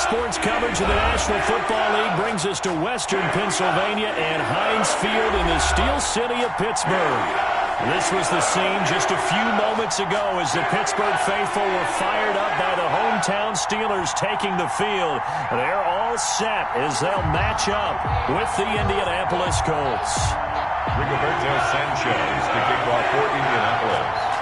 sports coverage of the National Football League brings us to Western Pennsylvania and Heinz Field in the Steel City of Pittsburgh. This was the scene just a few moments ago as the Pittsburgh faithful were fired up by the hometown Steelers taking the field. They're all set as they'll match up with the Indianapolis Colts. Rigoberto Sanchez to kick off for Indianapolis.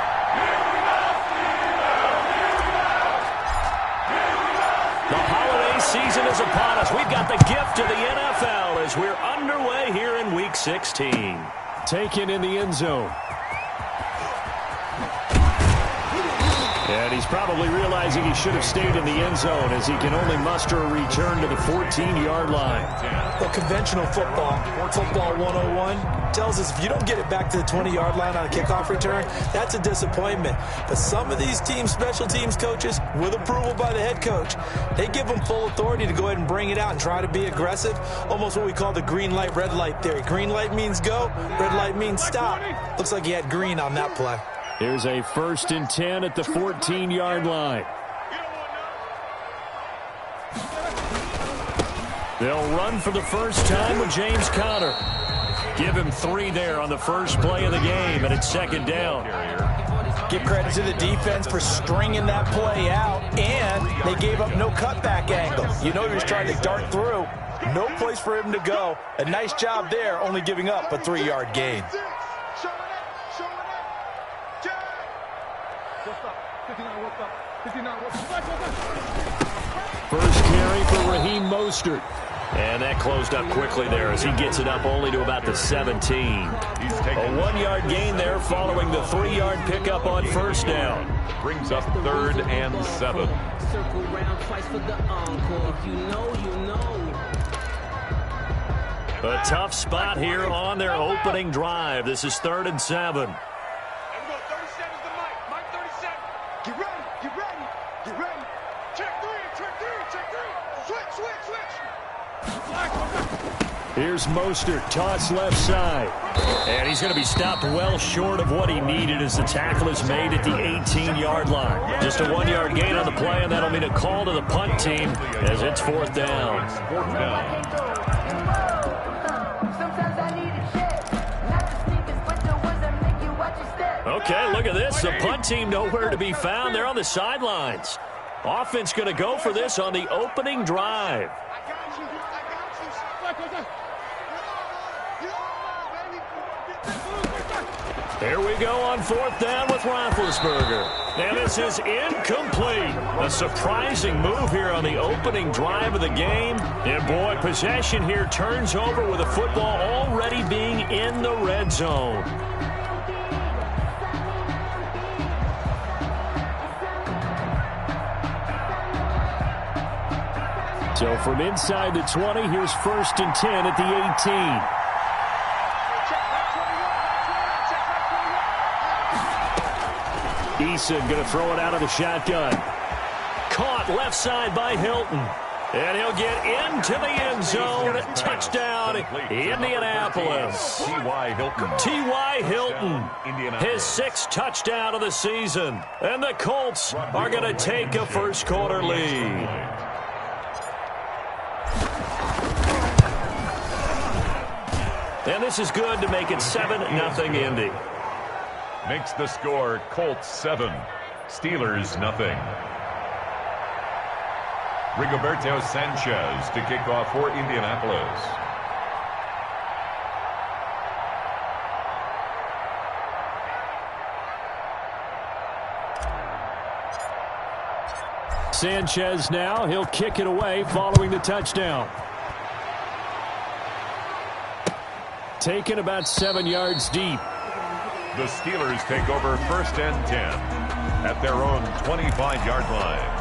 The holiday season is upon us. We've got the gift of the NFL as we're underway here in Week 16. Taken in the end zone. And he's probably realizing he should have stayed in the end zone as he can only muster a return to the 14-yard line. Well, conventional football 101, tells us if you don't get it back to the 20-yard line on a kickoff return, that's a disappointment. But some of these special teams coaches, with approval by the head coach, they give them full authority to go ahead and bring it out and try to be aggressive, almost what we call the green light, red light theory. Green light means go, red light means stop. Looks like he had green on that play. Here's a 1st and 10 at the 14-yard line. They'll run for the first time with James Conner. Give him 3 there on the first play of the game, and it's 2nd down. Give credit to the defense for stringing that play out, and they gave up no cutback angle. You know he was trying to dart through. No place for him to go. A nice job there, only giving up a 3-yard gain. First carry for Raheem Mostert. And that closed up quickly there as he gets it up only to about the 17. A 1-yard gain there following the 3-yard pickup on first down. Brings up 3rd and 7. A tough spot here on their opening drive. This is 3rd and 7. Here's Mostert, toss left side. And he's going to be stopped well short of what he needed as the tackle is made at the 18-yard line. Just a 1-yard gain on the play, and that'll mean a call to the punt team as it's 4th down. Okay, look at this. The punt team nowhere to be found. They're on the sidelines. Offense going to go for this on the opening drive. Here we go on 4th down with Roethlisberger. And this is incomplete. A surprising move here on the opening drive of the game. And boy, possession here turns over with the football already being in the red zone. So from inside the 20, here's 1st and 10 at the 18. Eason going to throw it out of the shotgun. Caught left side by Hilton. And he'll get into the end zone. Touchdown, Indianapolis. T.Y. Hilton. T.Y. Hilton, his 6th touchdown of the season. And the Colts are going to take a first-quarter lead. And this is good to make it 7-0 Indy. Makes the score Colts 7, Steelers nothing. Rigoberto Sanchez to kick off for Indianapolis. Sanchez now, he'll kick it away following the touchdown. Taken about 7 yards deep. The Steelers take over 1st and 10 at their own 25-yard line.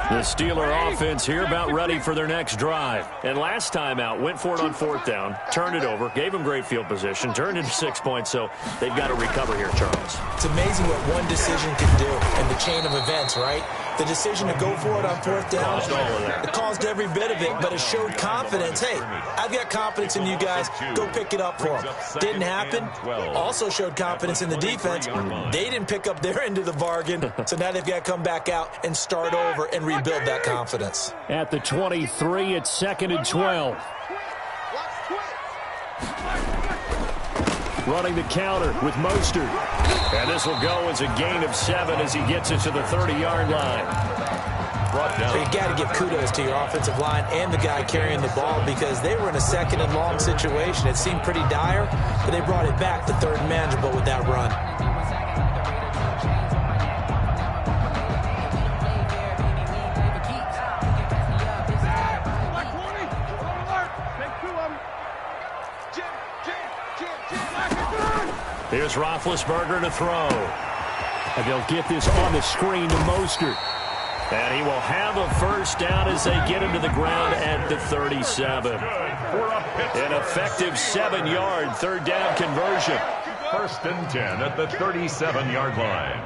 The Steeler offense here about ready for their next drive. And last time out, went for it on 4th down, turned it over, gave them great field position, turned into 6 points, so they've got to recover here, Charles. It's amazing what one decision can do in the chain of events, right? The decision to go for it on fourth down, it caused every bit of it, but it showed confidence. Hey, I've got confidence in you guys. Go pick it up for them. Didn't happen. Also showed confidence in the defense. They didn't pick up their end of the bargain, so now they've got to come back out and start over and rebuild that confidence. At the 23, it's 2nd and 12. Running the counter with Mostert. And this will go as a gain of 7 as he gets it to the 30-yard line. Brought down. You got to give kudos to your offensive line and the guy carrying the ball because they were in a 2nd and long situation. It seemed pretty dire, but they brought it back to 3rd and manageable with that run. Here's Roethlisberger to throw. And they'll get this on the screen to Mostert. And he will have a first down as they get him to the ground at the 37. An effective 7-yard 3rd down conversion. 1st and 10 at the 37-yard line.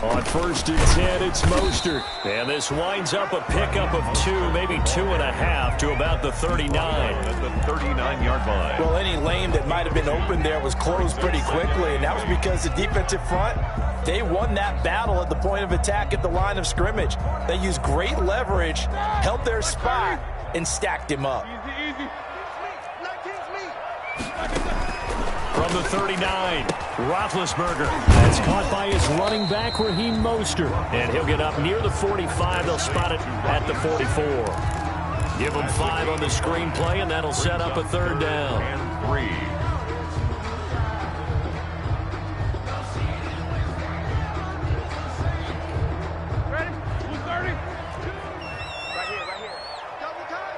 On 1st and 10, it's Mostert. And this winds up a pickup of 2, maybe 2.5 to about the 39. At the 39-yard line. Well, any lane that might have been open there was closed pretty quickly, and that was because the defensive front, they won that battle at the point of attack at the line of scrimmage. They used great leverage, held their spot, and stacked him up. From the 39, Roethlisberger. That's caught by his running back, Raheem Mostert. And he'll get up near the 45. They'll spot it at the 44. Give him 5 on the screenplay, and that'll set up a 3rd down. And 3. Ready? 230. Right here. Double time.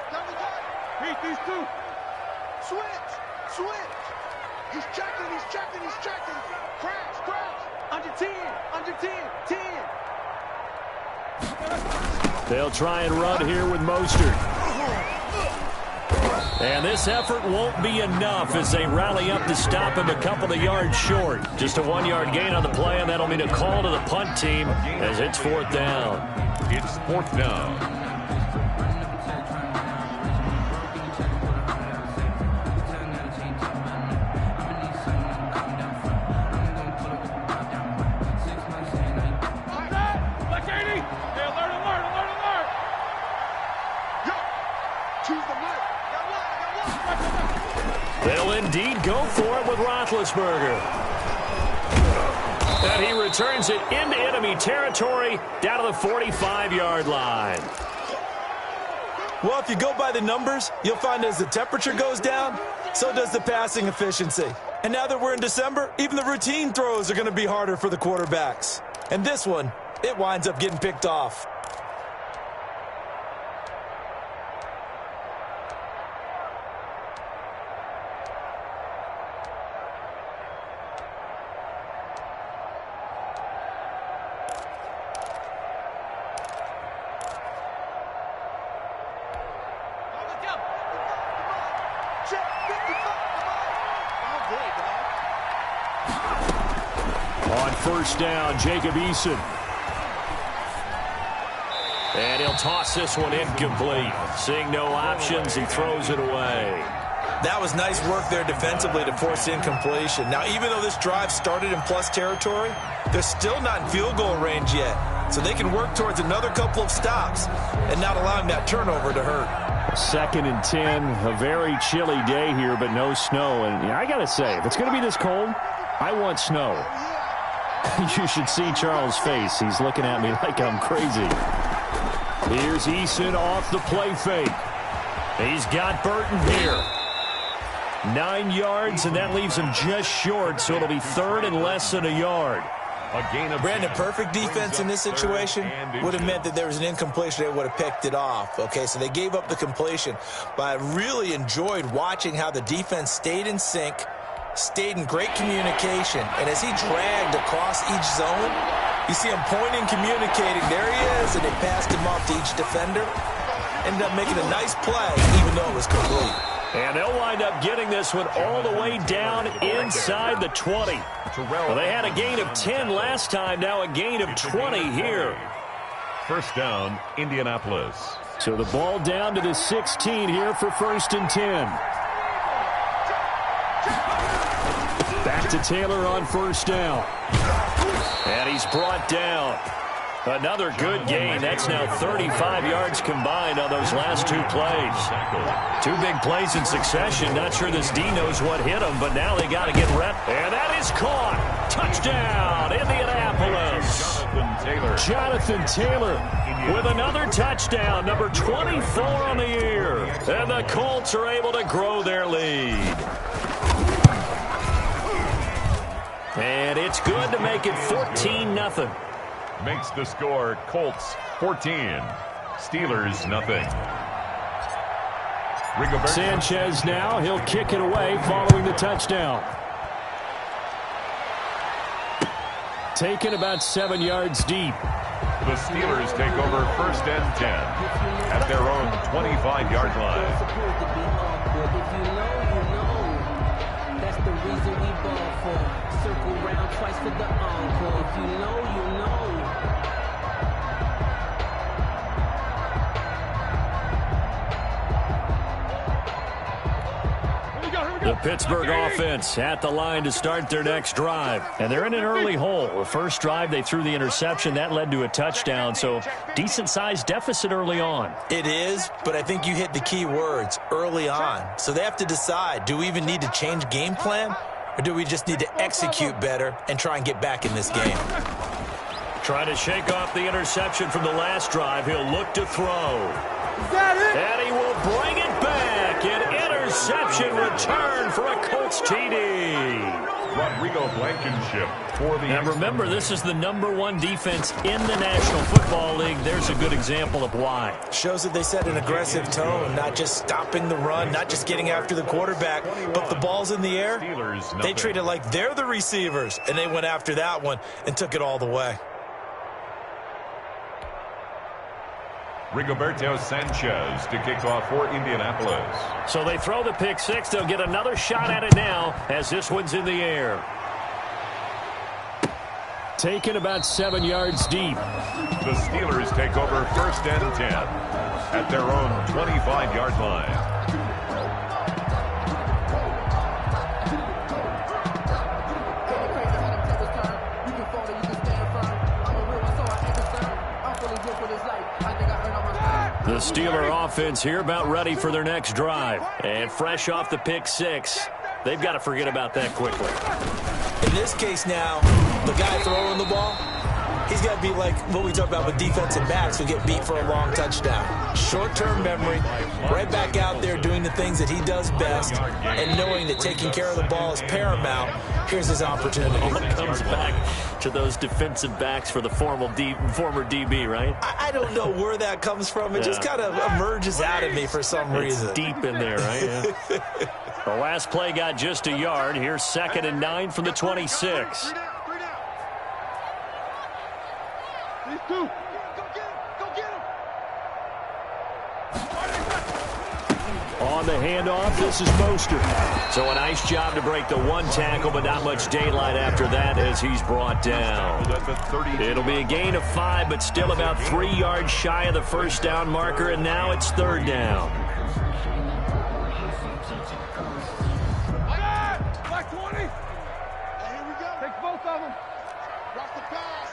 Beat these 2. Switch. He's checking. Crash. Under 10. 10. They'll try and run here with Mostert. And this effort won't be enough as they rally up to stop him a couple of yards short. Just a 1-yard gain on the play, and that'll mean a call to the punt team as it's 4th down. It's 4th down. They'll indeed go for it with Roethlisberger. And he returns it into enemy territory down to the 45-yard line. Well, if you go by the numbers, you'll find as the temperature goes down, so does the passing efficiency. And now that we're in December, even the routine throws are going to be harder for the quarterbacks. And this one, it winds up getting picked off. On 1st down, Jacob Eason. And he'll toss this one incomplete. Seeing no options, he throws it away. That was nice work there defensively to force incompletion. Now, even though this drive started in plus territory, they're still not in field goal range yet. So they can work towards another couple of stops and not allowing that turnover to hurt. 2nd and 10, a very chilly day here, but no snow. And I got to say, if it's going to be this cold, I want snow. You should see Charles' face. He's looking at me like I'm crazy. Here's Eason off the play fake. He's got Burton here. 9 yards, and that leaves him just short, so it'll be 3rd and less than a yard. Brandon, perfect defense in this situation would have meant that there was an incompletion. They would have picked it off. Okay, so they gave up the completion. But I really enjoyed watching how the defense stayed in sync, stayed in great communication. And as he dragged across each zone, you see him pointing, communicating. There he is, and they passed him off to each defender. Ended up making a nice play, even though it was complete. And they'll wind up getting this one all the way down inside the 20. Well, they had a gain of 10 last time, now a gain of 20 here. First down, Indianapolis. So the ball down to the 16 here for 1st and 10. Back to Taylor on 1st down. And he's brought down. Another good gain. That's now 35 yards combined on those last 2 plays. 2 big plays in succession. Not sure this D knows what hit him, but now they got to get rep. And that is caught. Touchdown, Indianapolis. Jonathan Taylor with another touchdown, number 24 on the year. And the Colts are able to grow their lead. And it's good to make it 14-0. Makes the score Colts 14. Steelers nothing. Sanchez now. He'll kick it away following the touchdown. Taken about 7 yards deep. The Steelers take over 1st and 10 at their own 25-yard line. That's the reason we ball for. Circle round twice for the encore. If you know, you know. The Pittsburgh offense at the line to start their next drive. And they're in an early hole. The first drive, they threw the interception. That led to a touchdown. So decent-sized deficit early on. It is, but I think you hit the key words, early on. So they have to decide, do we even need to change game plan? Or do we just need to execute better and try and get back in this game? Trying to shake off the interception from the last drive. He'll look to throw. Is that it? And he will bring it back. An interception return for a Colts TD. Rodrigo Blankenship for the... Now remember, this is the #1 defense in the National Football League. There's a good example of why. Shows that they set an aggressive tone, not just stopping the run, not just getting after the quarterback, but the ball's in the air. They treat it like they're the receivers, and they went after that one and took it all the way. Rigoberto Sanchez to kick off for Indianapolis. So they throw the pick six. They'll get another shot at it now as this one's in the air. Taken about 7 yards deep. The Steelers take over 1st and 10 at their own 25-yard line. The Steeler offense here about ready for their next drive. And fresh off the pick six, they've got to forget about that quickly. In this case now, the guy throwing the ball, he's got to be like what we talk about with defensive backs who get beat for a long touchdown. Short-term memory, right back out there doing the things that he does best, and knowing that taking care of the ball is paramount. Here's his opportunity. All comes back to those defensive backs for the former DB, right? I don't know where that comes from. It just kind of emerges out of me for some reason. It's deep in there, right? Yeah. The last play got just a yard. Here's 2nd and 9 from the 26. These two. Go get him. On the handoff, this is Mostert. So a nice job to break the one tackle, but not much daylight after that as he's brought down. It'll be a gain of 5, but still about 3 yards shy of the first down marker, and now it's 3rd down. Black 20. Here we go. Take both of them. Drop the pass.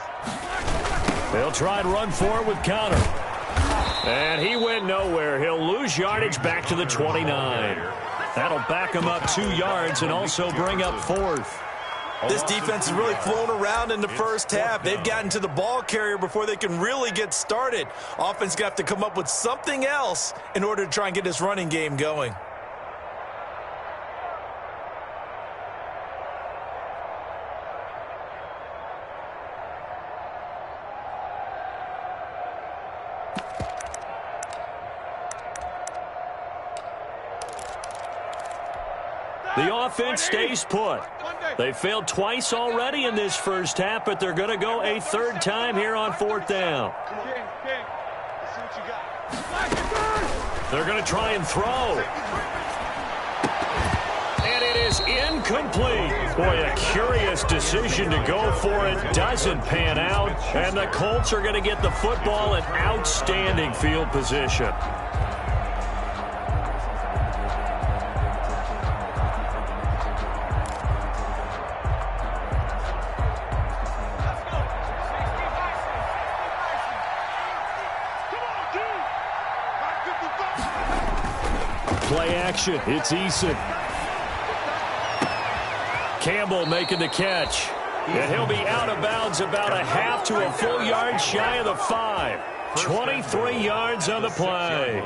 They'll try and run for it with counter. And he went nowhere. He'll lose yardage back to the 29. That'll back him up 2 yards and also bring up 4th. This defense has really flown around in the first half. They've gotten to the ball carrier before they can really get started. Offense got to come up with something else in order to try and get this running game going. The offense stays put. They failed twice already in this first half, but they're going to go a 3rd time here on 4th down. They're going to try and throw. is incomplete. Boy, a curious decision to go for it. Doesn't pan out. And the Colts are going to get the football in outstanding field position. Play action. It's Eason. Campbell making the catch. And he'll be out of bounds about a half to a full yard shy of the 5. 23 yards on the play.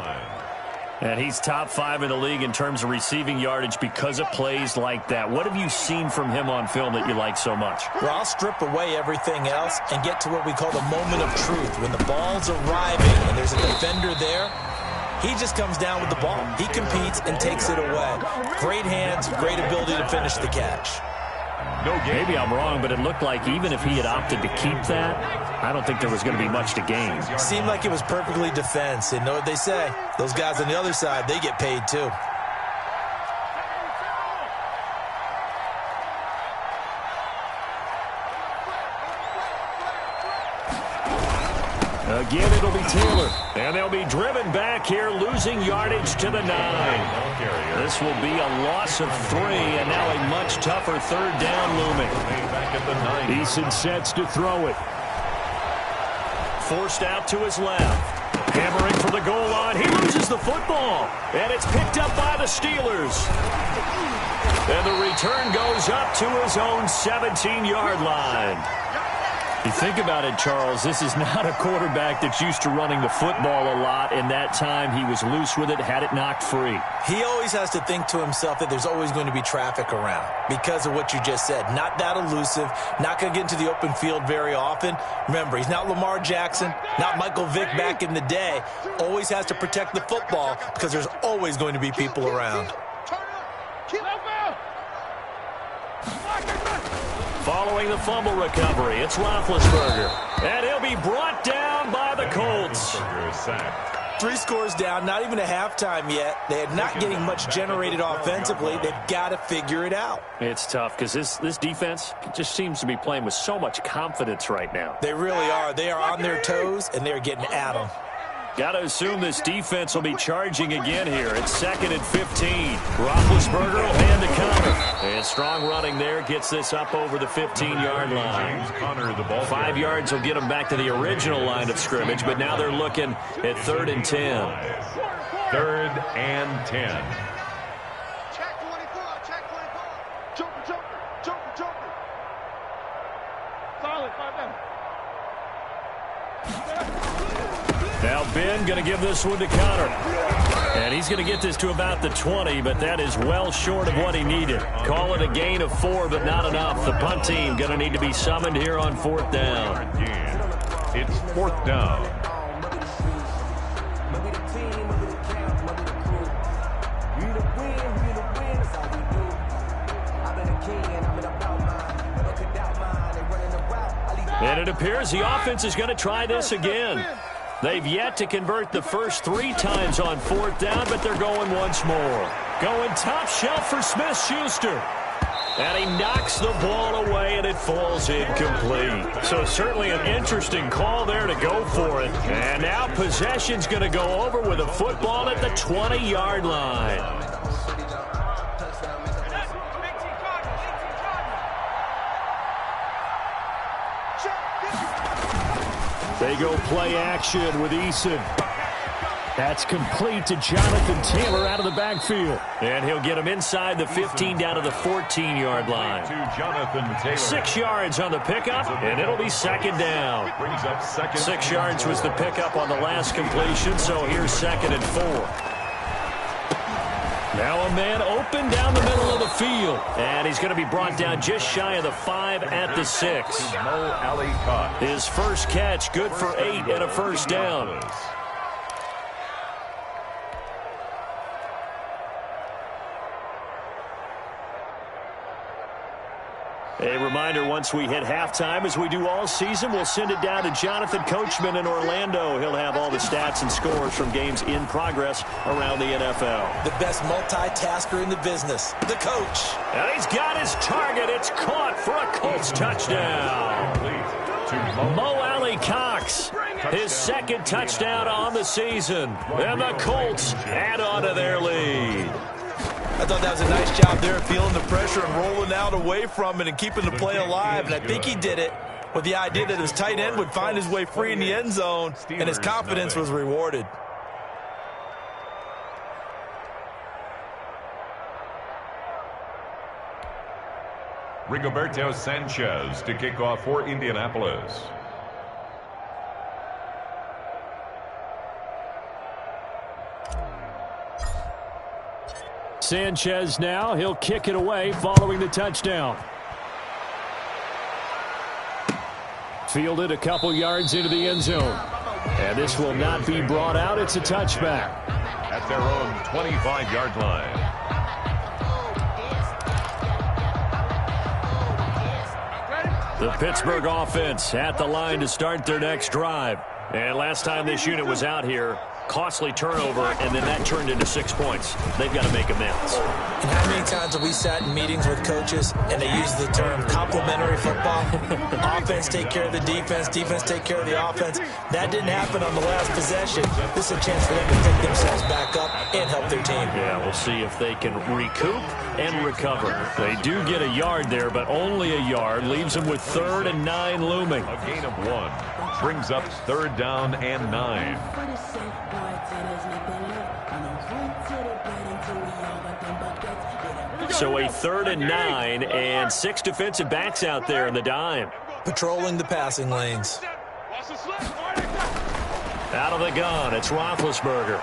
And he's top 5 in the league in terms of receiving yardage because of plays like that. What have you seen from him on film that you like so much? Well, I'll strip away everything else and get to what we call the moment of truth. When the ball's arriving and there's a defender there, he just comes down with the ball. He competes and takes it away. Great hands, great ability to finish the catch. Maybe I'm wrong, but it looked like even if he had opted to keep that, I don't think there was going to be much to gain. Seemed like it was perfectly defense. And know what they say? Those guys on the other side, they get paid too. Again, it'll be Taylor. And they'll be driven back here, losing yardage to the 9. This will be a loss of 3, and now a much tougher third down looming. Eason sets to throw it. Forced out to his left. Hammering for the goal line. He loses the football. And it's picked up by the Steelers. And the return goes up to his own 17-yard line. You think about it, Charles, this is not a quarterback that's used to running the football a lot, and that time he was loose with it, had it knocked free. He always has to think to himself that there's always going to be traffic around because of what you just said. Not that elusive, not going to get into the open field very often. Remember, he's not Lamar Jackson, not Michael Vick back in the day. Always has to protect the football because there's always going to be people around. Following the fumble recovery, it's Roethlisberger. And he'll be brought down by the Colts. 3 scores down, not even a halftime yet. They are not getting much generated offensively. They've got to figure it out. It's tough because this defense just seems to be playing with so much confidence right now. They really are. They are on their toes, and they're getting at them. Got to assume this defense will be charging again here. It's 2nd and 15. Roethlisberger will hand the counter. And strong running there gets this up over the 15-yard line. 5 yards will get them back to the original line of scrimmage, but now they're looking at 3rd and 10. 3rd and 10. Check 24, check 24. Joker. Solid, 5 down. Now Ben going to give this one to Connor. And he's going to get this to about the 20, but that is well short of what he needed. Call it a gain of 4, but not enough. The punt team going to need to be summoned here on 4th down. It's 4th down. And it appears the offense is going to try this again. They've yet to convert the first 3 times on 4th down, but they're going once more. Going top shelf for Smith-Schuster. And he knocks the ball away, and it falls incomplete. So certainly an interesting call there to go for it. And now possession's going to go over with a football at the 20-yard line. They go play action with Eason. That's complete to Jonathan Taylor out of the backfield. And he'll get him inside the 15 down to the 14-yard line. 6 yards on the pickup, and it'll be 2nd down. 6 yards was the pickup on the last completion, so here's 2nd and 4. Now a man open down the middle of the field. And he's going to be brought down just shy of the 5 at the 6. His first catch, good for 8 and a first down. A reminder, once we hit halftime, as we do all season, we'll send it down to Jonathan Coachman in Orlando. He'll have all the stats and scores from games in progress around the NFL. The best multitasker in the business, the coach. And he's got his target. It's caught for a Colts touchdown. Mo Alley Cox, his second touchdown on the season. And the Colts add on to their lead. I thought that was a nice job there, feeling the pressure and rolling out away from it and keeping the play alive. And I think he did it with the idea that his tight end would find his way free in the end zone, and his confidence was rewarded. Rigoberto Sanchez to kick off for Indianapolis. Sanchez now, he'll kick it away following the touchdown. Fielded a couple yards into the end zone. And this will not be brought out. It's a touchback. At their own 25-yard line. The Pittsburgh offense at the line to start their next drive. And last time this unit was out here, costly turnover, and then that turned into 6 points. They've got to make amends. And how many times have we sat in meetings with coaches and they use the term complementary football? Offense take care of the defense, defense take care of the offense. That didn't happen on the last possession. This is a chance for them to pick themselves back up and help their team. Yeah, we'll see if they can recoup and recover. They do get a yard there, but only a yard. Leaves them with 3rd and 9 looming. A gain of 1 brings up 3rd down and 9. So a 3rd and 9 and 6 defensive backs out there in the dime. Patrolling the passing lanes. Out of the gun, it's Roethlisberger.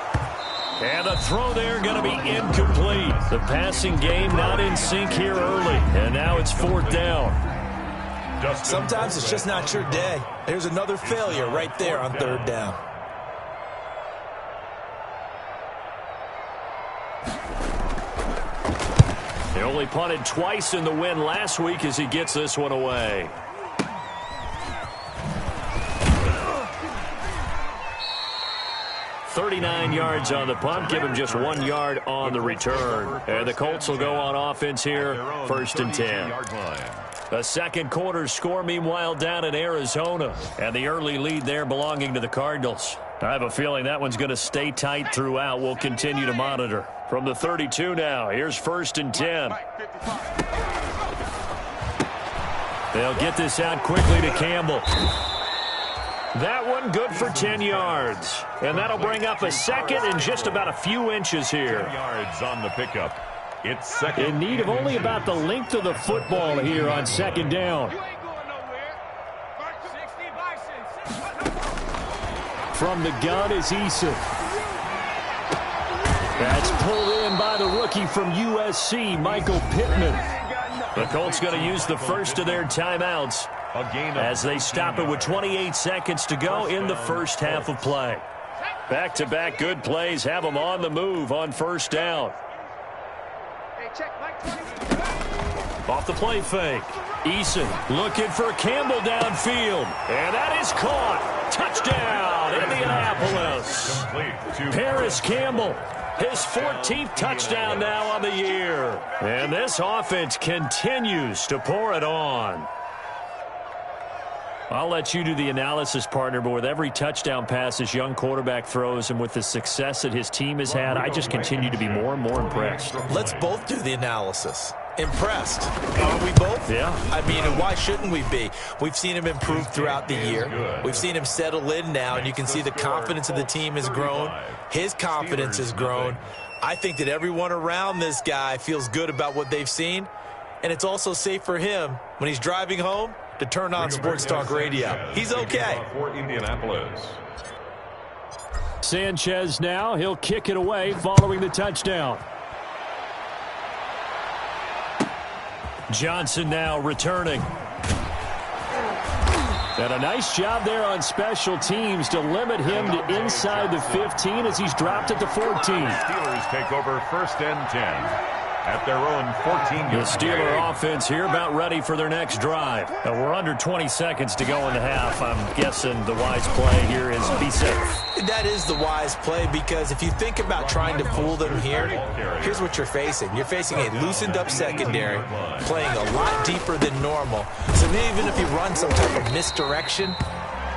And the throw there going to be incomplete. The passing game not in sync here early. And now it's 4th down. Sometimes it's just not your day. There's another failure right there on 3rd down. He only punted twice in the win last week as he gets this one away. $39 yards on the punt, give him just 1 yard on the return. And the Colts will go on offense here, 1st and 10. The second quarter score, meanwhile, down in Arizona. And the early lead there belonging to the Cardinals. I have a feeling that one's going to stay tight throughout. We'll continue to monitor. From the 32 now, here's 1st and 10. They'll get this out quickly to Campbell. That one good for 10 yards. And that'll bring up a 2nd and just about a few inches here. 10 yards on the pickup. It's 2nd. In need of only about the length of the football here on 2nd down. From the gun is Eason. That's pulled in by the rookie from USC, Michael Pittman. The Colts going to use the first of their timeouts as they stop it with 28 seconds to go in the first half of play. Back-to-back good plays have them on the move on 1st down. Off the play fake. Eason looking for Campbell downfield. And that is caught. Touchdown, Indianapolis. Paris Campbell, his 14th touchdown now on the year. And this offense continues to pour it on. I'll let you do the analysis, partner, but with every touchdown pass this young quarterback throws and with the success that his team has had, I just continue to be more and more impressed. Let's both do the analysis. Impressed. Are we both? Yeah. I mean, and why shouldn't we be? We've seen him improve throughout the year. We've seen him settle in now, and you can see the confidence of the team has grown. His confidence has grown. I think that everyone around this guy feels good about what they've seen, and it's also safe for him when he's driving home to turn on Sports Talk Radio. He's okay. For Indianapolis. Sanchez now, he'll kick it away following the touchdown. Johnson now returning. And a nice job there on special teams to limit him to inside the 15 as he's dropped at the 14. Steelers take over 1st and 10. at their own 14-yard The Steeler line. offense here about ready for their next drive. Now we're under 20 seconds to go in the half. I'm guessing the wise play here is be safe. That is the wise play, because if you think about trying to fool them here, here's what you're facing. You're facing a loosened-up secondary, playing a lot deeper than normal. So even if you run some type of misdirection,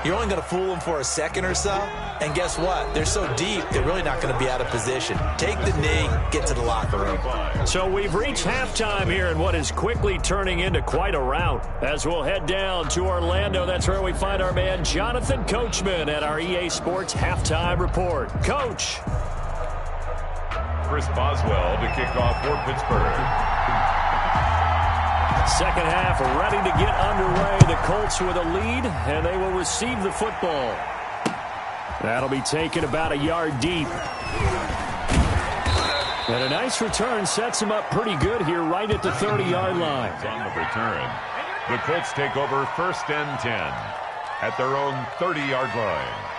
you're only going to fool them for a second or so. And guess what? They're so deep, they're really not going to be out of position. Take the knee, get to the locker room. So we've reached halftime here in what is quickly turning into quite a rout. As we'll head down to Orlando, that's where we find our man Jonathan Coachman at our EA Sports Halftime Report. Coach. Chris Boswell to kick off for Pittsburgh. Second half ready to get underway. The Colts with a lead, and they will receive the football. That'll be taken about a yard deep. And a nice return sets him up pretty good here right at the 30-yard line. On the return, the Colts take over 1st and 10 at their own 30-yard line.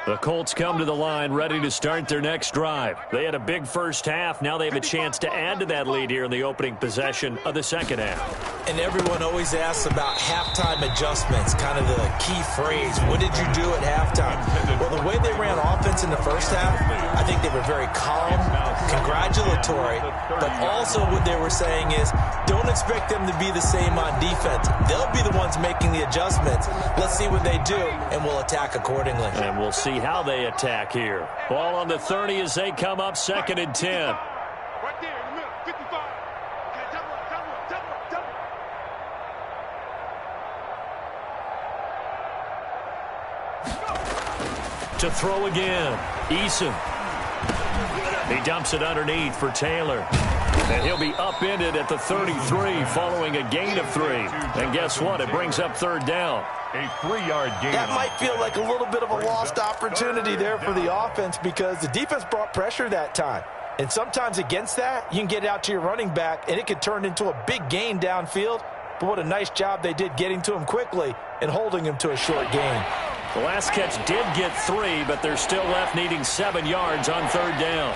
The Colts come to the line ready to start their next drive. They had a big first half. Now they have a chance to add to that lead here in the opening possession of the second half. And everyone always asks about halftime adjustments, kind of the key phrase. What did you do at halftime? Well, the way they ran offense in the first half, I think they were very calm, congratulatory, but also what they were saying is don't expect them to be the same on defense. They'll be the ones making the adjustments. Let's see what they do, and we'll attack accordingly. And we'll see how they attack here. Ball on the 30 as they come up 2nd and 10. Right there in the middle, 55. Okay, double up. To throw again, Eason. He dumps it underneath for Taylor. And he'll be upended at the 33 following a gain of 3. And guess what? It brings up 3rd down. A 3-yard gain. That might feel like a little bit of a lost opportunity there for the offense, because the defense brought pressure that time. And sometimes against that, you can get out to your running back, and it could turn into a big gain downfield. But what a nice job they did getting to him quickly and holding him to a short gain. The last catch did get 3, but they're still left needing 7 yards on 3rd down.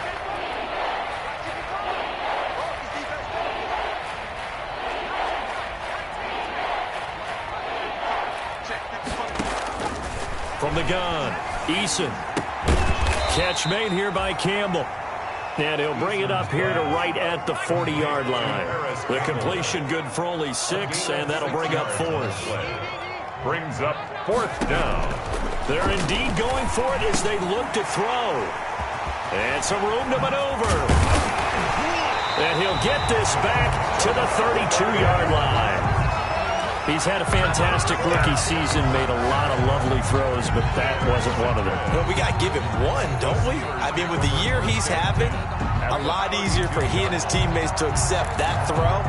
From the gun, Eason. Catch made here by Campbell. And he'll bring it up here to right at the 40-yard line. The completion good for only 6, and that'll bring up 4th. Brings up 4th down. They're indeed going for it as they look to throw. And some room to maneuver. And he'll get this back to the 32-yard line. He's had a fantastic rookie season, made a lot of lovely throws, but that wasn't one of them. Well, we got to give him one, don't we? I mean, with the year he's having, a lot easier for he and his teammates to accept that throw,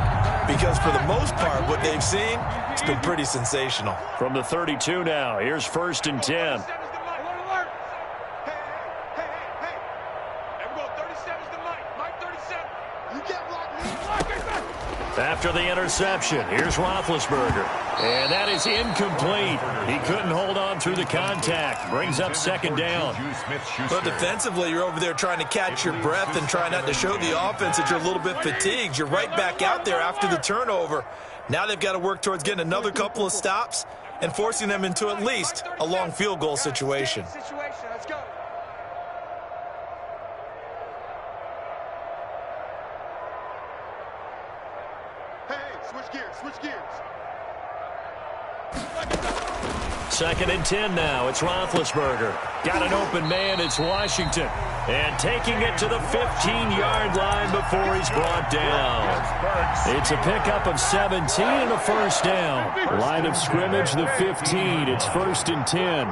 because for the most part, what they've seen, it's been pretty sensational. From the 32 now, here's 1st and 10. After the interception, here's Roethlisberger. And that is incomplete. He couldn't hold on through the contact. Brings up 2nd down. But defensively, you're over there trying to catch your breath and try not to show the offense that you're a little bit fatigued. You're right back out there after the turnover. Now they've got to work towards getting another couple of stops and forcing them into at least a long field goal situation. Let's go. Switch gears. 2nd and 10 now. It's Roethlisberger. Got an open man. It's Washington. And taking it to the 15-yard line before he's brought down. It's a pickup of 17 and a 1st down. Line of scrimmage, the 15. It's 1st and 10.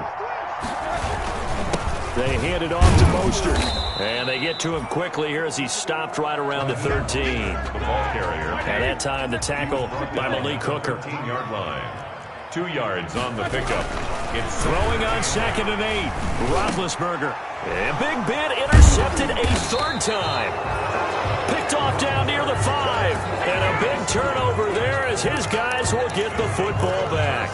They hand it off to Mostert. And they get to him quickly here as he stopped right around the 13. The ball carrier. At that time, the tackle by Malik Hooker. 15-yard line. 2 yards on the pickup. It's throwing on 2nd and 8. Roethlisberger. And Big Ben intercepted a 3rd time. Picked picked off down near the 5. And a big turnover there as his guys will get the football back.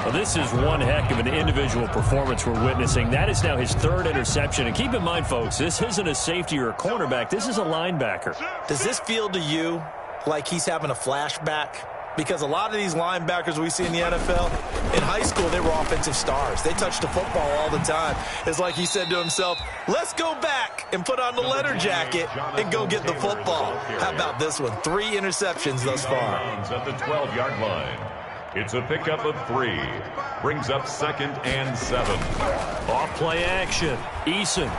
Well, this is one heck of an individual performance we're witnessing. That is now his 3rd interception. And keep in mind, folks, this isn't a safety or a cornerback. This is a linebacker. Does this feel to you like he's having a flashback? Because a lot of these linebackers we see in the NFL, in high school, they were offensive stars. They touched the football all the time. It's like he said to himself, let's go back and put on the letter jacket and go get the football. How about this one? 3 interceptions thus far. At the 12-yard line. It's a pickup of 3. Brings up 2nd and 7. Off play action. Eason.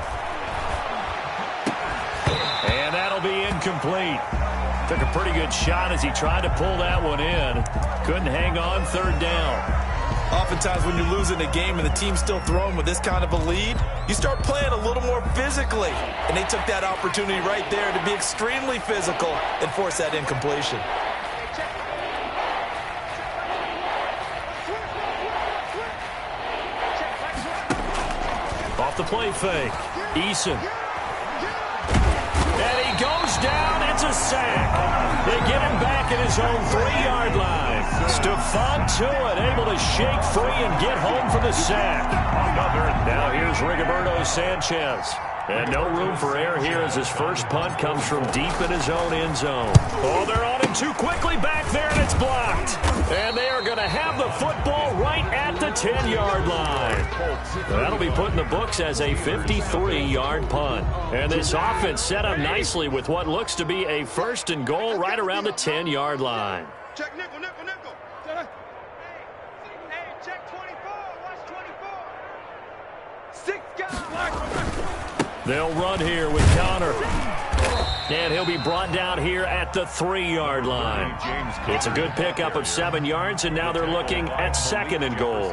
And that'll be incomplete. Took a pretty good shot as he tried to pull that one in. Couldn't hang on 3rd down. Oftentimes when you're losing a game and the team's still throwing with this kind of a lead, you start playing a little more physically. And they took that opportunity right there to be extremely physical and force that incompletion. Off the play fake. Eason. And he goes down. It's a sack. They get him back at his own 3-yard line. Stephon Tuitt able to shake free and get home for the sack. Now here's Rigoberto Sanchez. And no room for error here as his first punt comes from deep in his own end zone. Oh, they're on him too quickly back there, and it's blocked. And they are going to have the football right at the 10-yard line. That'll be put in the books as a 53-yard punt. And this offense set up nicely with what looks to be a 1st and goal right around the 10-yard line. Check nickel, nickel, nickel. Hey, check 24. Watch 24. 6 guys. They'll run here with Connor. And he'll be brought down here at the 3-yard line. It's a good pickup of 7 yards, and now they're looking at 2nd and goal.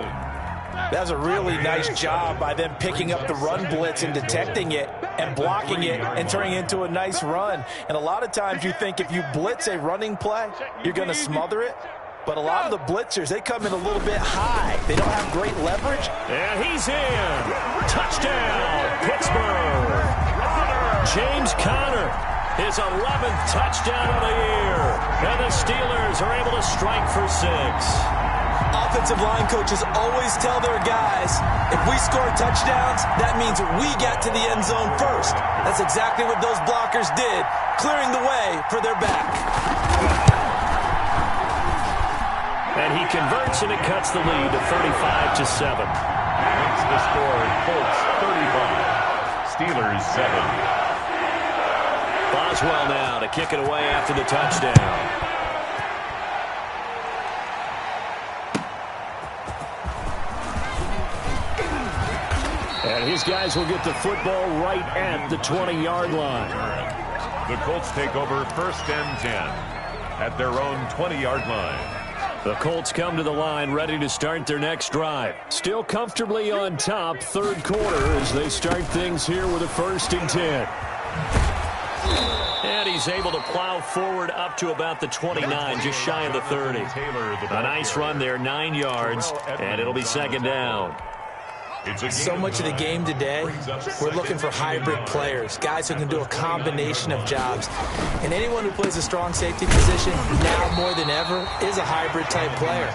That was a really nice job by them picking up the run blitz and detecting it and blocking it and turning it into a nice run. And a lot of times you think if you blitz a running play, you're going to smother it. But a lot of the blitzers, they come in a little bit high. They don't have great leverage. And he's in. Touchdown, Pittsburgh. James Conner, his 11th touchdown of the year. And the Steelers are able to strike for 6. Offensive line coaches always tell their guys, if we score touchdowns, that means we got to the end zone first. That's exactly what those blockers did, clearing the way for their back. And he converts, and it cuts the lead to 35-7. Makes the score Colts 35. Steelers 7. Boswell now to kick it away after the touchdown. And his guys will get the football right at the 20-yard line. The Colts take over 1st and 10 at their own 20-yard line. The Colts come to the line ready to start their next drive. Still comfortably on top, 3rd quarter as they start things here with a 1st and 10. And he's able to plow forward up to about the 29, just shy of the 30. A nice run there, 9 yards, and it'll be 2nd down. So much of the game today, we're looking for hybrid players, guys who can do a combination of jobs. And anyone who plays a strong safety position, now more than ever, is a hybrid-type player.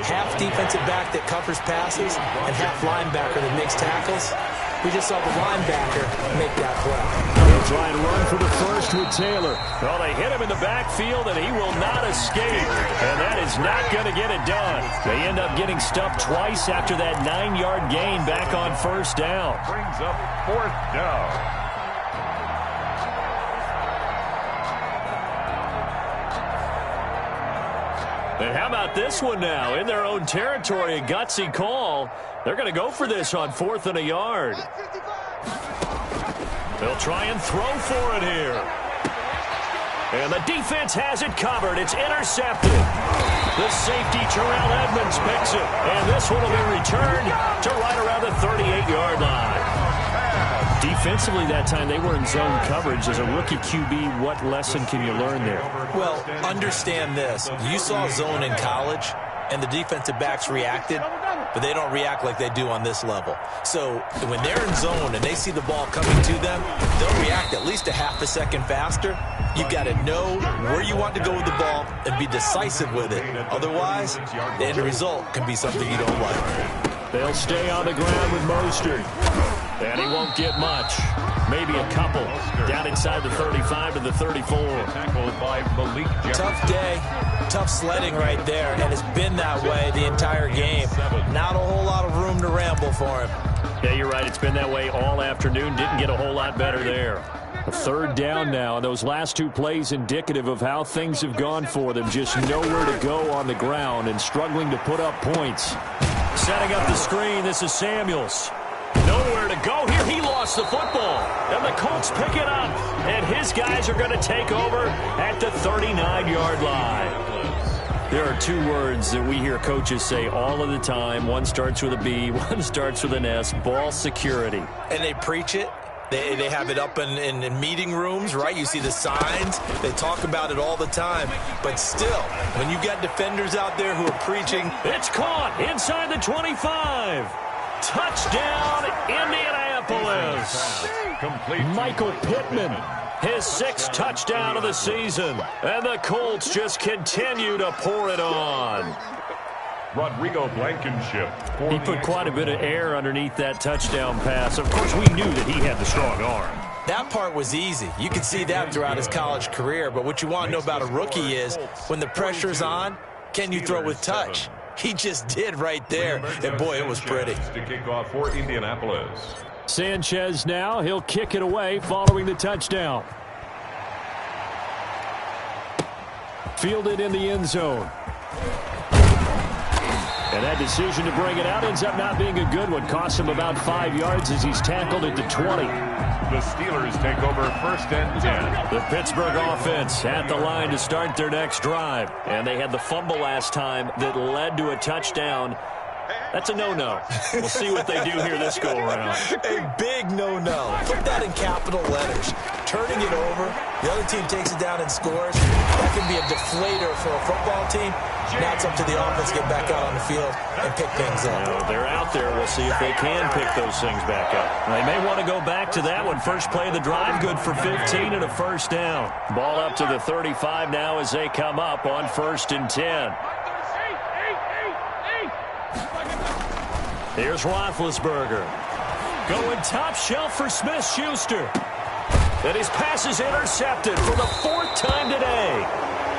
Half defensive back that covers passes and half linebacker that makes tackles. We just saw the linebacker make that play. They'll try and run for the first with Taylor. Well, they hit him in the backfield, and he will not escape. And that is not going to get it done. They end up getting stuffed twice after that 9-yard gain back on 1st down. Brings up 4th down. And how about this one now? In their own territory, a gutsy call. They're going to go for this on 4th and a yard. They'll try and throw for it here. And the defense has it covered. It's intercepted. The safety, Terrell Edmonds, picks it. And this one will be returned to right around the 38-yard line. Defensively that time, they were in zone coverage. As a rookie QB, what lesson can you learn there? Well, understand this. You saw zone in college, and the defensive backs reacted. but they don't react like they do on this level. So when they're in zone and they see the ball coming to them, they'll react at least a half a second faster. You've got to know where you want to go with the ball and be decisive with it. Otherwise, the end result can be something you don't like. They'll stay on the ground with Mostert. And he won't get much. Maybe a couple. Down inside the 35 to the 34. Tackled by Malik Jefferson. Tough day. Tough sledding right there. And it's been that way the entire game. Not a whole lot of room to ramble for him. Yeah, you're right. It's been that way all afternoon. Didn't get a whole lot better there. A third down now, and those last two plays indicative of how things have gone for them. Just nowhere to go on the ground and struggling to put up points. Setting up the screen, this is Samuels. Nowhere to go here. He lost the football. And the Colts pick it up. And his guys are going to take over at the 39-yard line. There are two words that we hear coaches say all of the time. One starts with a B, one starts with an S, ball security. And they preach it. They have it up in meeting rooms, right? You see the signs. They talk about it all the time. But still, when you got defenders out there who are preaching. It's caught inside the 25. Touchdown, Indianapolis. Complete. Michael Pittman, his sixth touchdown of the season. And the Colts just continue to pour it on. Rodrigo Blankenship. He put quite a bit of air underneath that touchdown pass. Of course, we knew that he had the strong arm. That part was easy. You could see that throughout his college career. But what you want to know about a rookie is when the pressure's on, can you throw with touch? He just did right there. And, boy, it was pretty. To kick off for Indianapolis. Sanchez now. He'll kick it away following the touchdown. Fielded in the end zone. And that decision to bring it out ends up not being a good one. Costs him about 5 yards as he's tackled at the 20. The Steelers take over first and 10. The Pittsburgh offense at the line to start their next drive. And they had the fumble last time that led to a touchdown. That's a no-no. We'll see what they do here this go-around. A big no-no. Put that in capital letters. Turning it over, the other team takes it down and scores. That can be a deflator for a football team. Now it's up to the offense to get back out on the field and pick things up. Well, they're out there. We'll see if they can pick those things back up. They may want to go back to that one. First play of the drive, good for 15 and a first down. Ball up to the 35 now as they come up on first and 10. Here's Roethlisberger. Going top shelf for Smith-Schuster. And his pass is intercepted for the fourth time today.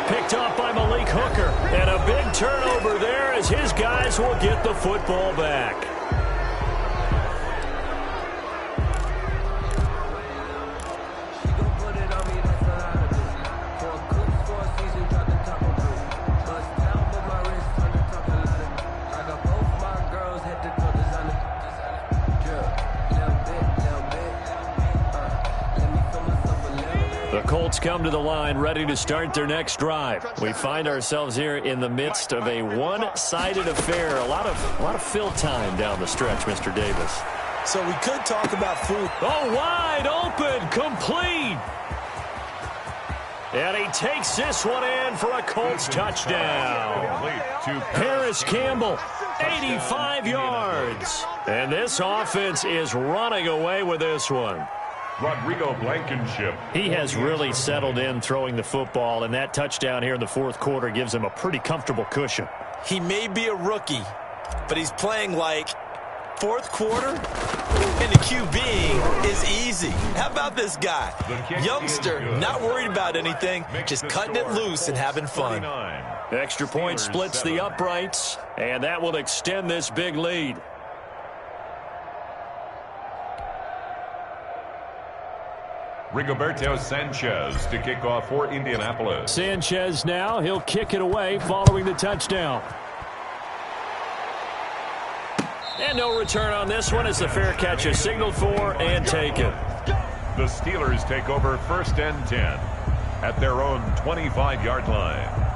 Picked off by Malik Hooker. And a big turnover there as his guys will get the football back. The Colts come to the line ready to start their next drive. We find ourselves here in the midst of a one-sided affair. A lot of fill time down the stretch, Mr. Davis. So we could talk about food. Oh, wide open, complete. And he takes this one in for a Colts touchdown. Paris Campbell, 85 yards. And this offense is running away with this one. Rodrigo Blankenship. He has really settled in throwing the football, and that touchdown here in the fourth quarter gives him a pretty comfortable cushion. He may be a rookie, but he's playing like fourth quarter, and the QB is easy. How about this guy? Youngster, not worried about anything, just cutting it loose and having fun. Extra point splits the uprights, and that will extend this big lead. Rigoberto Sanchez to kick off for Indianapolis. Sanchez now. He'll kick it away following the touchdown. And no return on this one as the fair catch is signaled for and taken. The Steelers take over first and 10 at their own 25-yard line.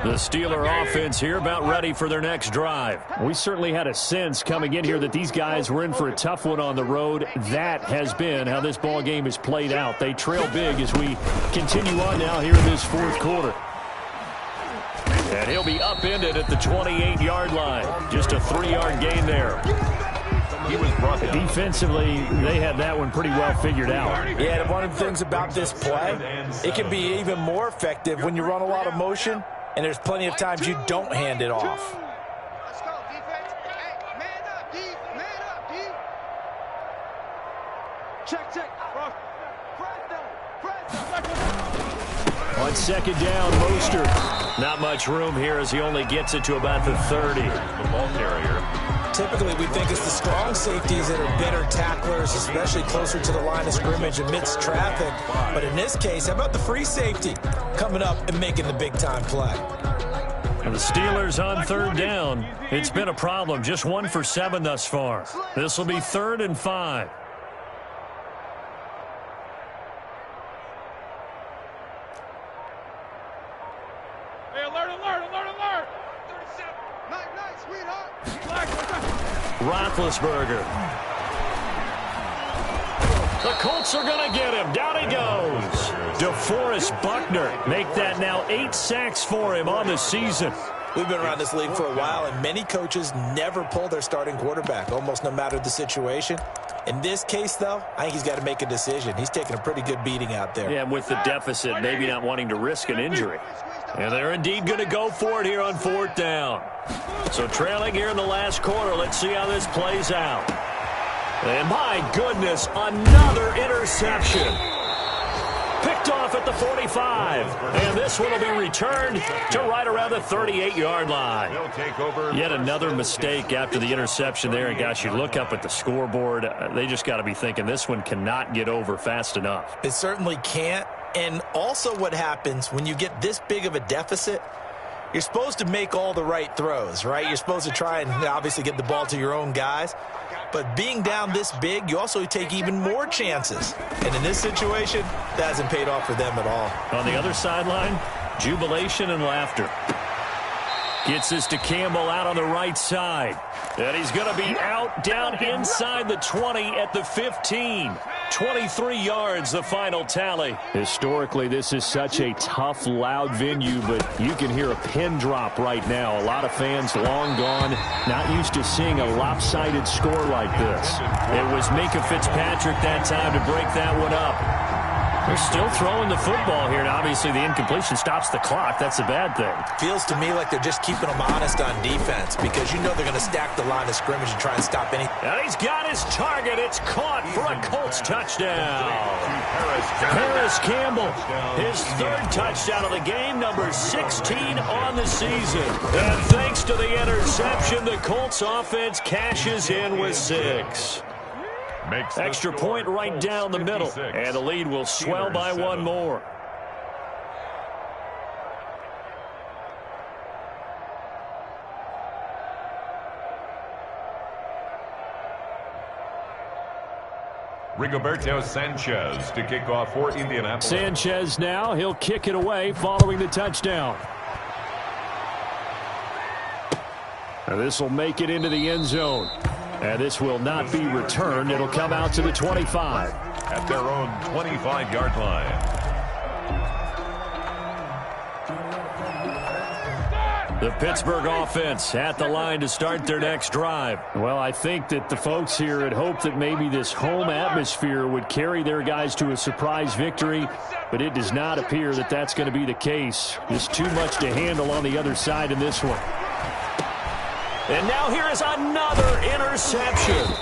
The Steeler offense here about ready for their next drive. We certainly had a sense coming in here that these guys were in for a tough one on the road. That has been how this ball game has played out. They trail big as we continue on now here in this fourth quarter. And he'll be upended at the 28-yard line. Just a 3-yard gain there. He was brought down. Defensively, they had that one pretty well figured out. Yeah, one of the things about this play, it can be even more effective when you run a lot of motion, and there's plenty of times you don't hand it off. Let's go, defense. Hey, man up, D. Man up, D. Check. On second down, Mostert. Not much room here as he only gets it to about the 30. The ball carrier. Typically, we think it's the strong safeties that are better tacklers, especially closer to the line of scrimmage amidst traffic. But in this case, how about the free safety coming up and making the big-time play? And the Steelers on third down. It's been a problem. Just 1 for 7 thus far. This will be 3rd and 5. Hey, alert. 37. Night, sweetheart. Roethlisberger. The Colts are going to get him. Down he goes. DeForest Buckner. Make that now 8 sacks for him on the season. We've been around this league for a while, and many coaches never pull their starting quarterback, almost no matter the situation. In this case, though, I think he's got to make a decision. He's taking a pretty good beating out there. Yeah, with the deficit, maybe not wanting to risk an injury. And they're indeed going to go for it here on 4th down. So trailing here in the last quarter, let's see how this plays out. And my goodness, another interception. Picked off at the 45. And this one will be returned to right around the 38-yard line. They'll take over. Yet another mistake after the interception there. And gosh, you look up at the scoreboard, they just got to be thinking this one cannot get over fast enough. It certainly can't. And also what happens when you get this big of a deficit, you're supposed to make all the right throws, right? You're supposed to try and obviously get the ball to your own guys. But being down this big, you also take even more chances. And in this situation, that hasn't paid off for them at all. On the other sideline, jubilation and laughter. Gets this to Campbell out on the right side. And he's going to be out down inside the 20 at the 15. 23 yards, the final tally. Historically, this is such a tough, loud venue, but you can hear a pin drop right now. A lot of fans long gone, not used to seeing a lopsided score like this. It was Minka Fitzpatrick that time to break that one up. They're still throwing the football here, and obviously the incompletion stops the clock. That's a bad thing. Feels to me like they're just keeping them honest on defense because you know they're going to stack the line of scrimmage and try and stop any. And he's got his target. It's caught for a Colts touchdown. Harris Campbell, his 3rd touchdown of the game, number 16 on the season. And thanks to the interception, the Colts offense cashes in with 6. Extra point right down the middle, and the lead will swell by 1 more. Rigoberto Sanchez to kick off for Indianapolis. Sanchez now, he'll kick it away following the touchdown. And this will make it into the end zone. And this will not be returned. It'll come out to the 25. At their own 25-yard line. The Pittsburgh offense at the line to start their next drive. Well, I think that the folks here had hoped that maybe this home atmosphere would carry their guys to a surprise victory, but it does not appear that that's going to be the case. Just too much to handle on the other side in this one. And now here is another interception.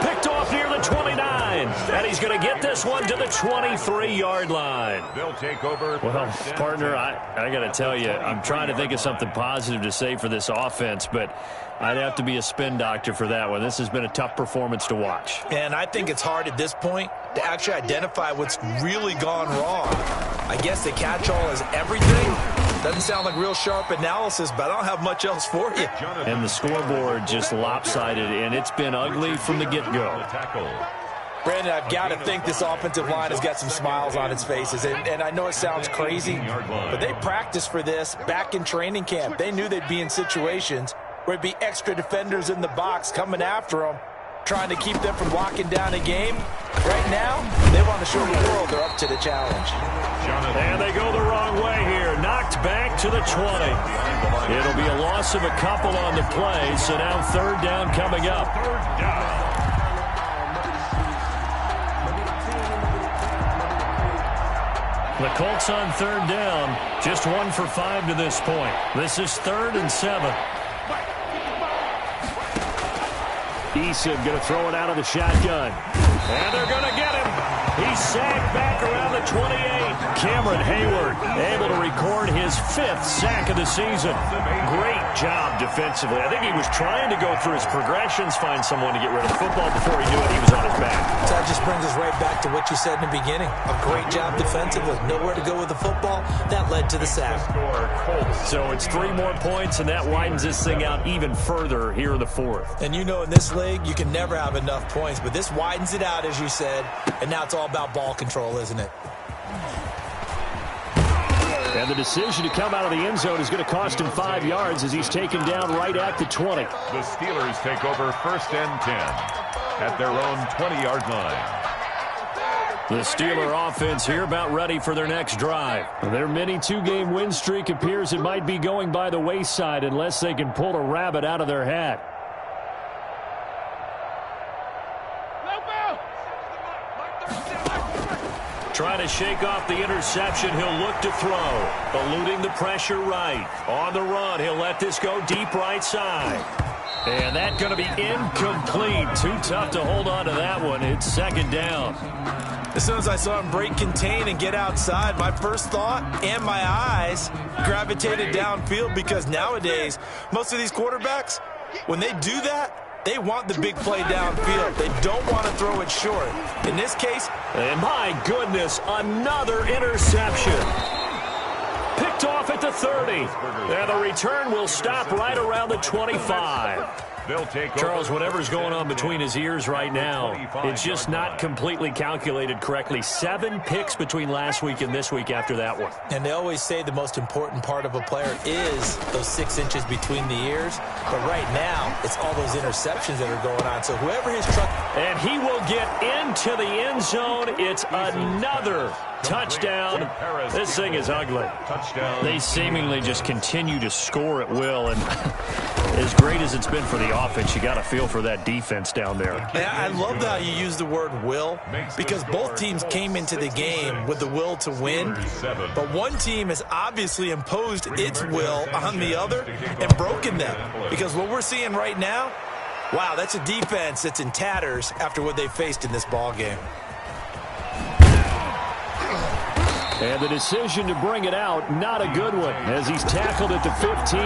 Picked off near the 29. And he's going to get this one to the 23-yard line. They'll take over. Well, partner, I got to tell you, I'm trying to think of something positive to say for this offense, but I'd have to be a spin doctor for that one. This has been a tough performance to watch. And I think it's hard at this point to actually identify what's really gone wrong. I guess the catch-all is everything. Doesn't sound like real sharp analysis, but I don't have much else for you. And the scoreboard just lopsided, and it's been ugly from the get-go. Brandon, I've got to think this offensive line has got some smiles on its faces. And I know it sounds crazy, but they practiced for this back in training camp. They knew they'd be in situations where it'd be extra defenders in the box coming after them, trying to keep them from locking down a game. Right now, they want to show the world they're up to the challenge. And they go the wrong way here. Knocked back to the 20. It'll be a loss of a couple on the play, so now third down coming up. The Colts on third down, just 1 for 5 to this point. This is 3rd and 7. Eason going to throw it out of the shotgun. And they're going to get him. He's sacked back around the 28. Cameron Hayward able to record his 5th sack of the season. Great job defensively. I think he was trying to go through his progressions, find someone to get rid of the football before he knew it. He was on his back. So that just brings us right back to what you said in the beginning. A great job defensively. Nowhere to go with the football. That led to the sack. So it's 3 more points, and that widens this thing out even further here in the 4th. And you know in this league, you can never have enough points, but this widens it out, as you said, and now it's all about ball control, isn't it? And the decision to come out of the end zone is going to cost him 5 yards as he's taken down right at the 20. The Steelers take over 1st and 10 at their own 20-yard line. The Steeler offense here about ready for their next drive. Their mini 2-game win streak appears it might be going by the wayside unless they can pull a rabbit out of their hat. Trying to shake off the interception. He'll look to throw. Eluding the pressure right. On the run, he'll let this go deep right side. And that's going to be incomplete. Too tough to hold on to that one. It's 2nd down. As soon as I saw him break contain and get outside, my first thought and my eyes gravitated downfield, because nowadays, most of these quarterbacks, when they do that, they want the big play downfield. They don't want to throw it short. In this case, and my goodness, another interception. Picked off at the 30. And the return will stop right around the 25. Charles, whatever's going on between his ears right now, it's just not completely calculated correctly. 7 picks between last week and this week after that one. And they always say the most important part of a player is those 6 inches between the ears. But right now, it's all those interceptions that are going on. So whoever his truck... And he will get into the end zone. It's another touchdown. This thing is ugly. They seemingly just continue to score at will. And as great as it's been for the offense, you got to feel for that defense down there. And I love how you use the word will, because both teams came into the game with the will to win. But one team has obviously imposed its will on the other and broken them. Because what we're seeing right now, wow, that's a defense that's in tatters after what they faced in this ball game. And the decision to bring it out, not a good one, as he's tackled at the 15.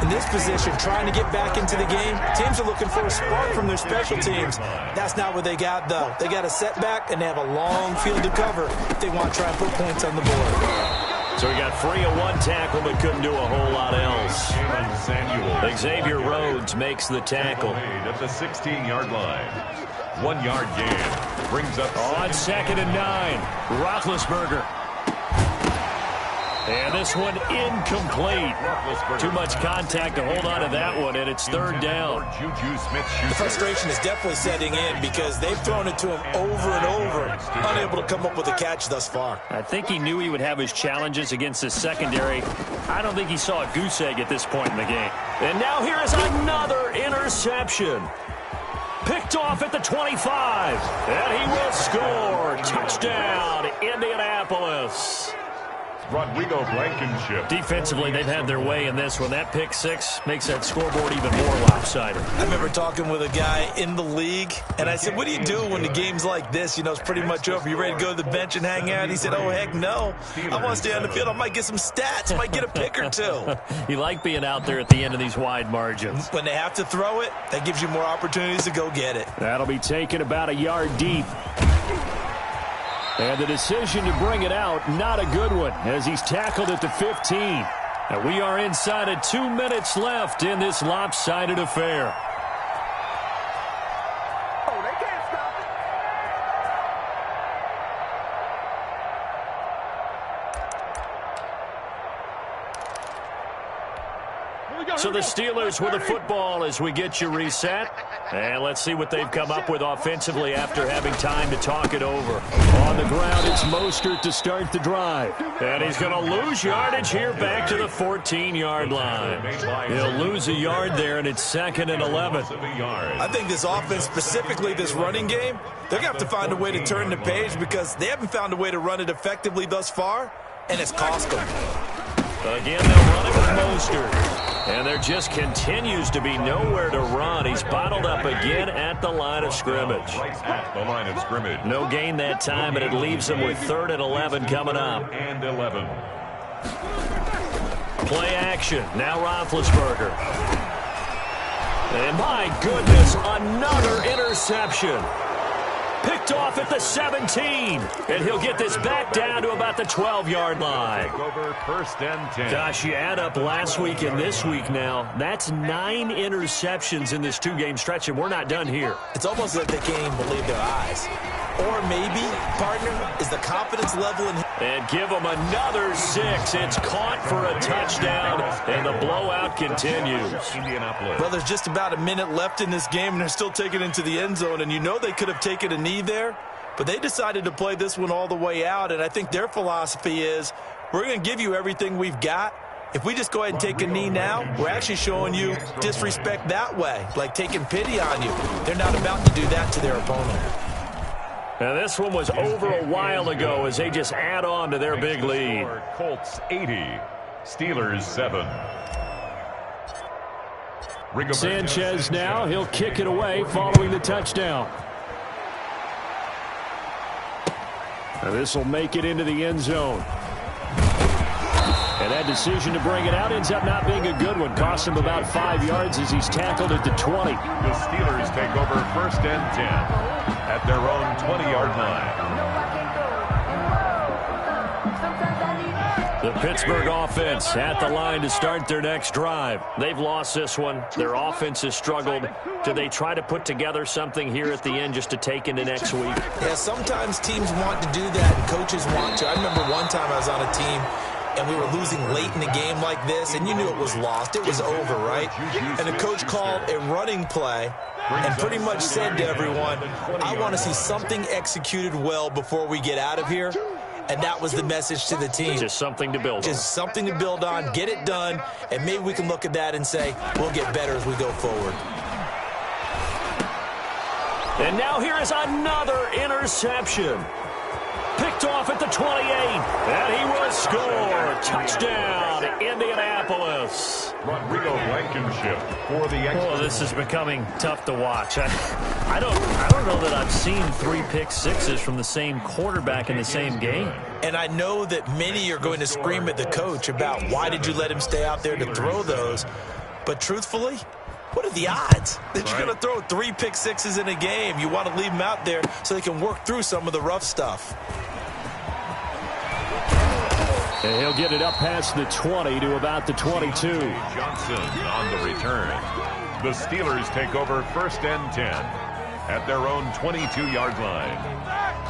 In this position, trying to get back into the game, teams are looking for a spark from their special teams. That's not what they got, though. They got a setback, and they have a long field to cover if they want to try and put points on the board. So he got free of 1 tackle, but couldn't do a whole lot else. Xavier Rhodes makes the tackle. At the 16-yard line. 1-yard gain. Brings up on 2nd and 9. Roethlisberger. And this one incomplete. Too much contact to hold on to that one, and it's 3rd down. The frustration is definitely setting in because they've thrown it to him over and over, unable to come up with a catch thus far. I think he knew he would have his challenges against his secondary. I don't think he saw a goose egg at this point in the game. And now here is another interception. Picked off at the 25. And he will score. Touchdown, Indianapolis. Rodrigo Blankenship. Defensively, they've had their way in this one. That pick 6 makes that scoreboard even more lopsided. I remember talking with a guy in the league, and I said, what do you do when the game's like this? You know, it's pretty much over. You ready to go to the bench and hang out? He said, oh, heck no. I want to stay on the field. I might get some stats. I might get a pick or 2. You like being out there at the end of these wide margins. When they have to throw it, that gives you more opportunities to go get it. That'll be taken about a yard deep. And the decision to bring it out, not a good one, as he's tackled at the 15. And we are inside of 2 minutes left in this lopsided affair. Oh, they can't stop it. So the Steelers with the football as we get you reset. And let's see what they've come up with offensively after having time to talk it over. On the ground, it's Mostert to start the drive. And he's going to lose yardage here back to the 14-yard line. He'll lose a yard there, and it's 2nd and 11. I think this offense, specifically this running game, they're going to have to find a way to turn the page because they haven't found a way to run it effectively thus far, and it's cost them. Again, they'll run it with Mostert. And there just continues to be nowhere to run. He's bottled up again at the line of scrimmage. At the line of scrimmage. No gain that time, and it leaves him with 3rd and 11 coming up. And 11. Play action. Now Roethlisberger. And my goodness, another interception. Picked off at the 17. And he'll get this back down to about the 12-yard line. Over 1st and 10. Gosh, you add up last week and this week now. That's 9 interceptions in this 2-game stretch, and we're not done here. It's almost like they can't even believe their eyes. Or maybe, partner, is the confidence level in... And give them another 6. It's caught for a touchdown, and the blowout continues. Indianapolis. Well, there's just about a minute left in this game, and they're still taking it into the end zone. And you know they could have taken a knee there, but they decided to play this one all the way out. And I think their philosophy is, we're going to give you everything we've got. If we just go ahead and take a knee now, we're actually showing you disrespect that way, like taking pity on you. They're not about to do that to their opponent. Now, this one was over a while ago as they just add on to their big lead. Colts 80, Steelers 7. Sanchez now, he'll kick it away following the touchdown. Now this will make it into the end zone. And that decision to bring it out ends up not being a good one. Cost him about 5 yards as he's tackled at the 20. The Steelers take over 1st and 10 at their own 20-yard line. The Pittsburgh offense at the line to start their next drive. They've lost this one. Their offense has struggled. Do they try to put together something here at the end just to take into next week? Yeah, sometimes teams want to do that and coaches want to. I remember one time I was on a team and we were losing late in a game like this, and you knew it was lost. It was over, right? And the coach called a running play and pretty much said to everyone, I want to see something executed well before we get out of here. And that was the message to the team. Just something to build on. Just something to build on, get it done, and maybe we can look at that and say, we'll get better as we go forward. And now here is another interception. Picked off at the 28, and he will score. Touchdown, Indianapolis. Rodrigo Blankenship for the extra. Oh, this is becoming tough to watch. I don't know that I've seen 3 pick sixes from the same quarterback in the same game. And I know that many are going to scream at the coach about why did you let him stay out there to throw those. But truthfully, what are the odds that you're going to throw 3 pick sixes in a game? You want to leave them out there so they can work through some of the rough stuff. And he'll get it up past the 20 to about the 22. Johnson on the return. The Steelers take over 1st and 10 at their own 22-yard line.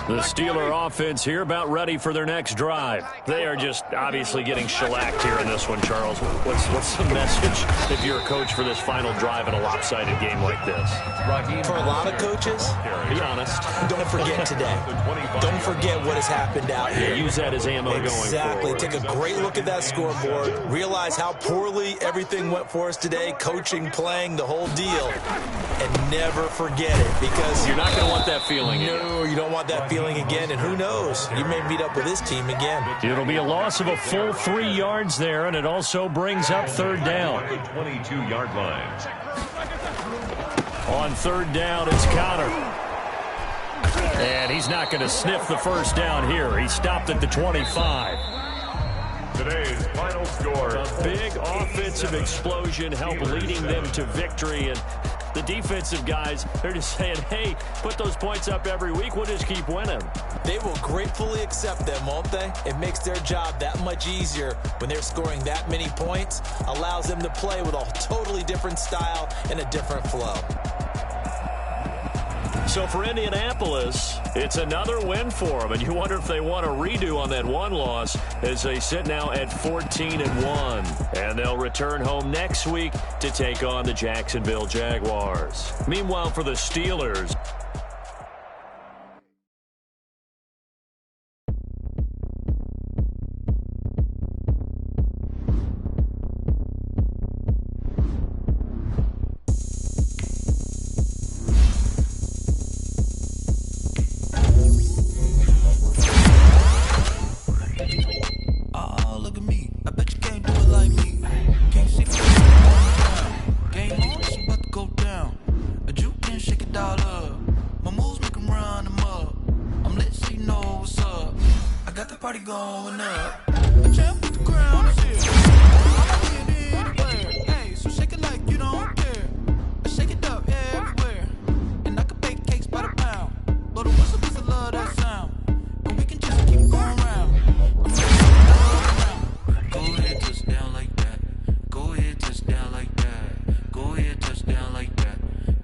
The Steeler offense here about ready for their next drive. They are just obviously getting shellacked here in this one, Charles. What's the message if you're a coach for this final drive in a lopsided game like this? For a lot of coaches, be honest. Don't forget today. Don't forget what has happened out here. Use that as ammo going forward. Exactly. Take a great look at that scoreboard. Realize how poorly everything went for us today. Coaching, playing, the whole deal. And never forget it, because you're not going to want that feeling again. No, you don't want that feeling again. And who knows? You may meet up with this team again. It'll be a loss of a full 3 yards there, and it also brings up 3rd down. 22-yard line. On 3rd down, it's Connor. And he's not going to sniff the first down here. He stopped at the 25. Today's final score. A big offensive explosion helped leading them to victory. And the defensive guys, they're just saying, hey, put those points up every week. We'll just keep winning. They will gratefully accept them, won't they? It makes their job that much easier when they're scoring that many points. Allows them to play with a totally different style and a different flow. So for Indianapolis, it's another win for them, and you wonder if they want a redo on that one loss as they sit now at 14-1. And they'll return home next week to take on the Jacksonville Jaguars. Meanwhile, for the Steelers, party going up. A champ with the crown is here. I'm anywhere. Hey, so shake it like you don't care. I shake it up everywhere. And I can bake cakes by the pound. Blow the whistle 'cause I love that sound. And we can just keep going round. Go ahead, touch down like that. Go ahead, touch down like that. Go ahead, touch down like that.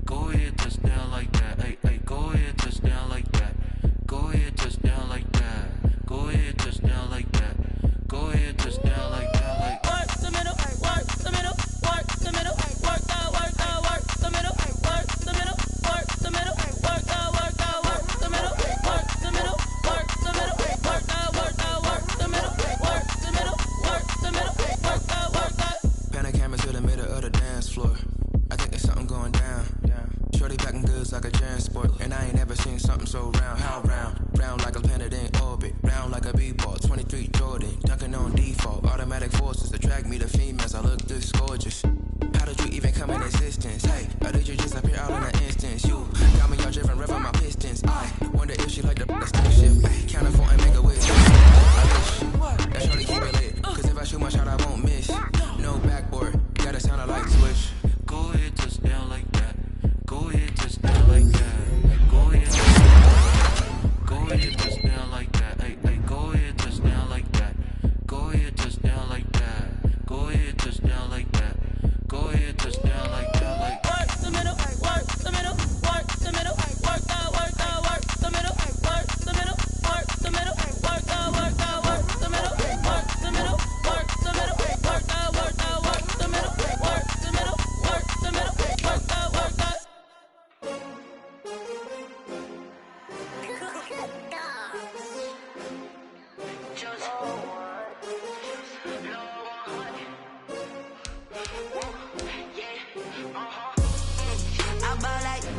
Go ahead, touch down like that. Hey, hey, go ahead, touch down like that. Go ahead, touch down like that. Go ahead, touch down like that. Go ahead, touch down like that. Like work the middle, work the middle, work the middle, work the middle, work the middle, work the middle, work the middle, work the middle, work the middle, work the middle, work the middle, work the middle, work the. Pan a camera to the middle of the dance floor. I think there's something going down. Shorty packing goods like a transport, and I ain't never seen something so round. How round? Round like a planet in orbit, round like a b-ball. 23 Jordan, dunking on default. Automatic forces attract me to females. I look this gorgeous. How did you even come in existence? Hey, or did you just appear out in an instance? You got me all driven, revving my pistons. I wonder if she like the stick shift. Count a phone and make a wish. I wish that shorty keep it lit, 'cause if I shoot my shot, I won't miss. No backboard, gotta sound like switch. Go ahead, touch down like that. Go ahead, touch down like that. Go ahead, go ahead, touch down like that. Hey, hey, go ahead, touch down like that. Go ahead, touch down like that. Go ahead, touch down like that. Go ahead, touch down like that. Like work the middle, work the middle, work the middle, work the middle, work the middle, work the middle, work the middle, work the middle, work the middle, work the middle, work the middle, work the middle, work the middle, work the middle, work the.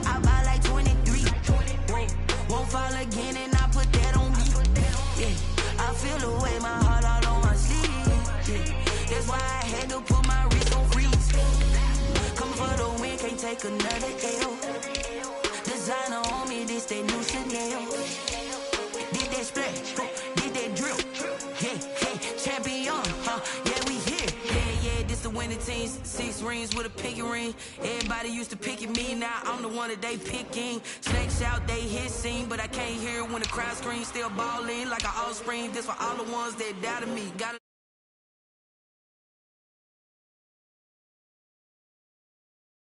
I buy like 23. Won't fall again and I put that on me. Yeah, I feel the way, my heart all on my sleeve. Yeah, that's why I had to put my wrist on freeze. Come for the win, can't take another L. Designer on me, this that new Chanel. Did that splash, did that drill. Yeah, yeah, champion, yeah, we here. Yeah, this the winning team. 6 rings with a pinky ring. Everybody used to pick at me, now I'm the one that they picking. Snakes out, they hit scene, but I can't hear when the crowd screams. Still balling like an offspring. This for all the ones that doubted me. Gotta